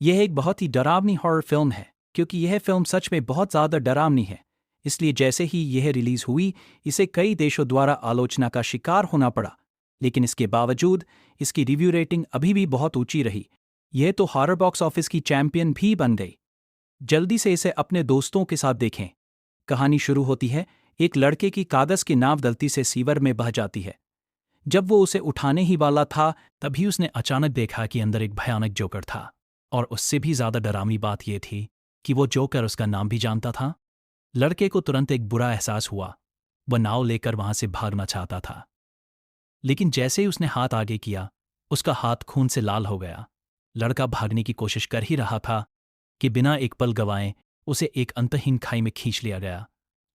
यह एक बहुत ही डरावनी हॉरर फिल्म है क्योंकि यह फिल्म सच में बहुत ज़्यादा डरावनी है। इसलिए जैसे ही यह रिलीज हुई, इसे कई देशों द्वारा आलोचना का शिकार होना पड़ा। लेकिन इसके बावजूद इसकी रिव्यू रेटिंग अभी भी बहुत ऊंची रही। यह तो हॉरर बॉक्स ऑफिस की चैंपियन भी बन गई। जल्दी से इसे अपने दोस्तों के साथ देखें। कहानी शुरू होती है, एक लड़के की कागज की नाव गलती से सीवर में बह जाती है। जब वो उसे उठाने ही वाला था, तभी उसने अचानक देखा कि अंदर एक भयानक जोकर था। और उससे भी ज्यादा डरावनी बात यह थी कि वो जोकर उसका नाम भी जानता था। लड़के को तुरंत एक बुरा एहसास हुआ। वह नाव लेकर वहां से भागना चाहता था, लेकिन जैसे ही उसने हाथ आगे किया, उसका हाथ खून से लाल हो गया। लड़का भागने की कोशिश कर ही रहा था कि बिना एक पल गंवाए उसे एक अंतहीन खाई में खींच लिया गया।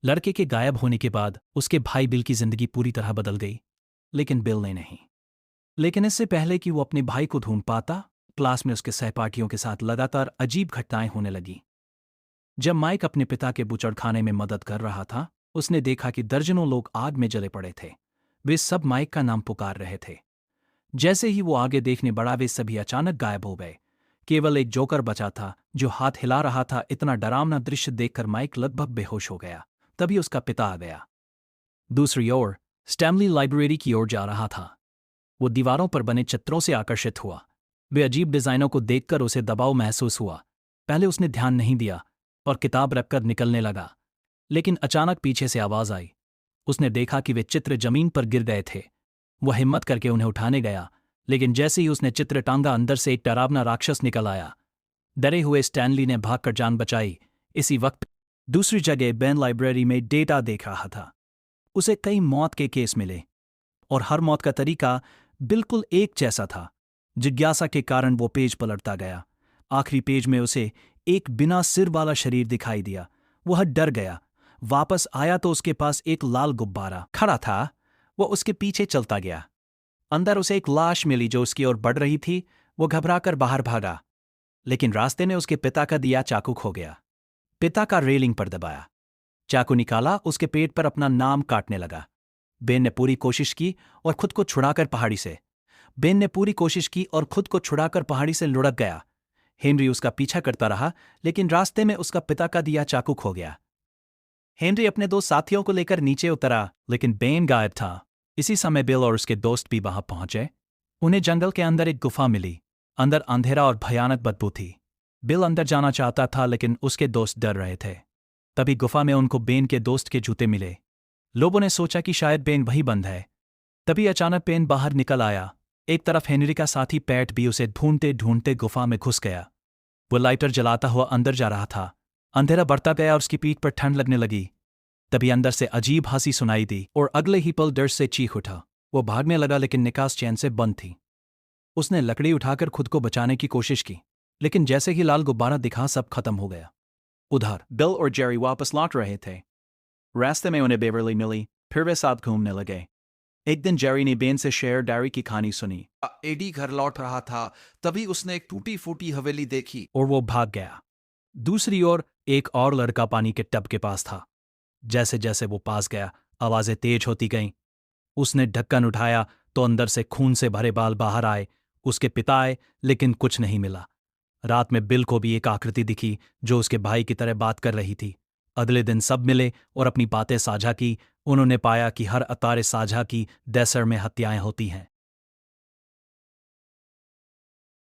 लड़के के गायब होने के बाद उसके भाई बिल की जिंदगी पूरी तरह बदल गई, लेकिन बिल ने नहीं। लेकिन इससे पहले कि वो अपने भाई को ढूंढ पाता, क्लास में उसके सहपाठियों के साथ लगातार अजीब घटनाएं होने लगी। जब माइक अपने पिता के बूचड़खाने में मदद कर रहा था, उसने देखा कि दर्जनों लोग आग में जले पड़े थे। वे सब माइक का नाम पुकार रहे थे। जैसे ही वो आगे देखने बढ़ा, वे सभी अचानक गायब हो गए। केवल एक जोकर बचा था जो हाथ हिला रहा था। इतना डरावना दृश्य देखकर माइक लगभग बेहोश हो गया। तभी उसका पिता आ गया। दूसरी ओर स्टैमली लाइब्रेरी की ओर जा रहा था। वो दीवारों पर बने चित्रों से आकर्षित हुआ। वे अजीब डिजाइनों को देखकर उसे दबाव महसूस हुआ। पहले उसने ध्यान नहीं दिया और किताब रखकर निकलने लगा, लेकिन अचानक पीछे से आवाज आई। उसने देखा कि वे चित्र जमीन पर गिर गए थे। वह हिम्मत करके उन्हें उठाने गया, लेकिन जैसे ही उसने चित्र टांगा, अंदर से एक डरावना राक्षस निकल आया। डरे हुए स्टैनली ने भागकर जान बचाई। इसी वक्त दूसरी जगह बेन लाइब्रेरी में डेटा देख रहा था। उसे कई मौत के केस मिले और हर मौत का तरीका बिल्कुल एक जैसा था। जिज्ञासा के कारण वो पेज पलटता गया। आखिरी पेज में उसे एक बिना सिर वाला शरीर दिखाई दिया। वह डर गया। वापस आया तो उसके पास एक लाल गुब्बारा खड़ा था। वह उसके पीछे चलता गया। अंदर उसे एक लाश मिली जो उसकी ओर बढ़ रही थी। वो घबराकर बाहर भागा, लेकिन रास्ते में उसके पिता का दिया चाकू खो गया। पिता का रेलिंग पर दबाया, चाकू निकाला, उसके पेट पर अपना नाम काटने लगा। बेन ने पूरी कोशिश की और खुद को छुड़ाकर पहाड़ी से लुढ़क गया। हेनरी उसका पीछा करता रहा, लेकिन रास्ते में उसका पिता का दिया चाकू खो गया। हेनरी अपने दो साथियों को लेकर नीचे उतरा, लेकिन बेन गायब था। इसी समय बिल और उसके दोस्त भी वहां पहुंचे। उन्हें जंगल के अंदर एक गुफा मिली। अंदर अंधेरा और भयानक बदबू थी। बिल अंदर जाना चाहता था, लेकिन उसके दोस्त डर रहे थे। तभी गुफा में उनको बेन के दोस्त के जूते मिले। लोगों ने सोचा कि शायद बेन वहीं बंद है। तभी अचानक बेन बाहर निकल आया। एक तरफ हेनरी का साथी पैट भी उसे ढूंढते ढूंढते गुफा में घुस गया। वो लाइटर जलाता हुआ अंदर जा रहा था। अंधेरा बढ़ता गया और उसकी पीठ पर ठंड लगने लगी। तभी अंदर से अजीब हंसी सुनाई दी और अगले ही पल डर से चीख उठा। वो भागने लगा, लेकिन निकास चैन से बंद थी। उसने लकड़ी उठाकर खुद को बचाने की कोशिश की, लेकिन जैसे ही लाल गुब्बारा दिखा, सब खत्म हो गया। उधर बिल और जेरी वापस लौट रहे थे। रास्ते में उन्हें बेवरली मिली। फिर वे साथ घूमने लगे। एक दिन जेरी ने बेन से शेयर डायरी की कहानी सुनी। एडी घर लौट रहा था, तभी उसने एक टूटी फूटी हवेली देखी। और वो भाग गया। दूसरी ओर एक और लड़का पानी के टब के पास था। जैसे जैसे वो पास गया, आवाजें तेज होती गईं। उसने ढक्कन उठाया तो अंदर से खून से भरे बाल बाहर आए। उसके पिता आए, लेकिन कुछ नहीं मिला। रात में बिल को भी एक आकृति दिखी जो उसके भाई की तरह बात कर रही थी। अगले दिन सब मिले और अपनी बातें साझा की। उन्होंने पाया कि हर अतारे साझा की देसर में हत्याएं होती हैं।